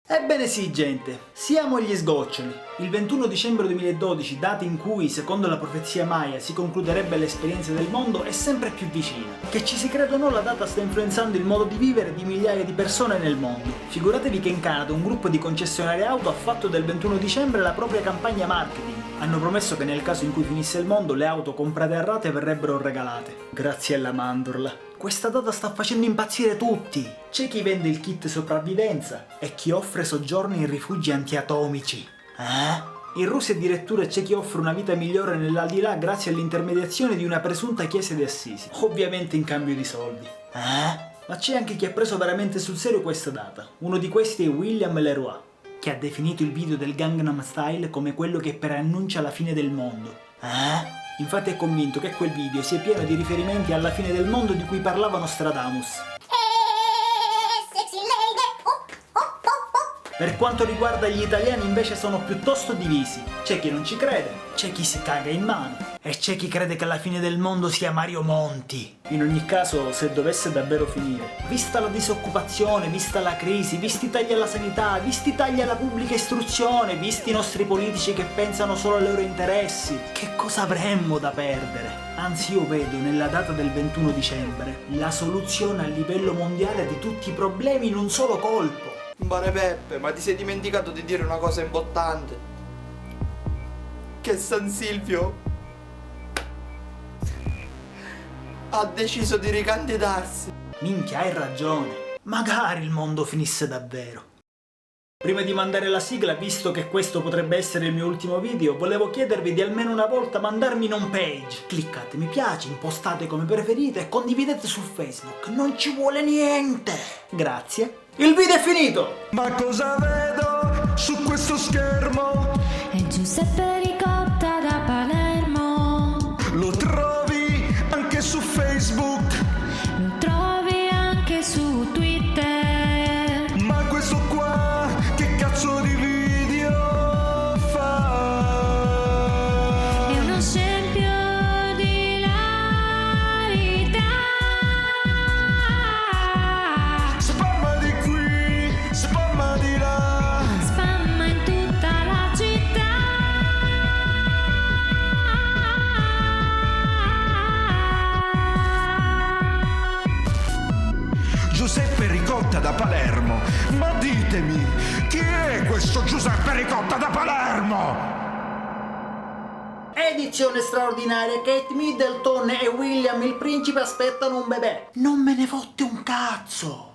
Ebbene sì, gente, siamo agli sgoccioli. Il 21 dicembre 2012, data in cui, secondo la profezia Maya, si concluderebbe l'esperienza del mondo, è sempre più vicina. Che ci si creda o no, la data sta influenzando il modo di vivere di migliaia di persone nel mondo. Figuratevi che in Canada un gruppo di concessionari auto ha fatto del 21 dicembre la propria campagna marketing. Hanno promesso che nel caso in cui finisse il mondo, le auto comprate a rate verrebbero regalate. Grazie alla mandorla. Questa data sta facendo impazzire tutti! C'è chi vende il kit sopravvivenza e chi offre soggiorni in rifugi antiatomici. In Russia addirittura c'è chi offre una vita migliore nell'aldilà grazie all'intermediazione di una presunta chiesa di Assisi, ovviamente in cambio di soldi. Ma c'è anche chi ha preso veramente sul serio questa data. Uno di questi è William Leroy, che ha definito il video del Gangnam Style come quello che preannuncia la fine del mondo. Infatti è convinto che quel video sia pieno di riferimenti alla fine del mondo di cui parlava Nostradamus. Per quanto riguarda gli italiani invece sono piuttosto divisi. C'è chi non ci crede, c'è chi si caga in mano e c'è chi crede che la fine del mondo sia Mario Monti. In ogni caso, se dovesse davvero finire, vista la disoccupazione, vista la crisi, visti i tagli alla sanità, visti i tagli alla pubblica istruzione, visti i nostri politici che pensano solo ai loro interessi, che cosa avremmo da perdere? Anzi, io vedo nella data del 21 dicembre la soluzione a livello mondiale di tutti i problemi in un solo colpo. Bare Peppe, ma ti sei dimenticato di dire una cosa importante? Che San Silvio ha deciso di ricandidarsi. Minchia, hai ragione. Magari il mondo finisse davvero. Prima di mandare la sigla, visto che questo potrebbe essere il mio ultimo video, volevo chiedervi di almeno una volta mandarmi in home page. Cliccate mi piace, impostate come preferite e condividete su Facebook. Non ci vuole niente. Grazie. Il video è finito! Ma cosa vedo su questo schermo? È Giuseppe Ricotta da Palermo. Lo trovi anche su Facebook, Lo trovi anche su Twitter. ma questo qua che cazzo di video fa? È uno scempio di ilarità. Spamma di qui, spamma di là. Spamma in tutta la città. Giuseppe Ricotta da Palermo. Ma ditemi, chi è questo Giuseppe Ricotta da Palermo? Edizione straordinaria, Kate Middleton e William il principe aspettano un bebè. Non me ne fotte un cazzo!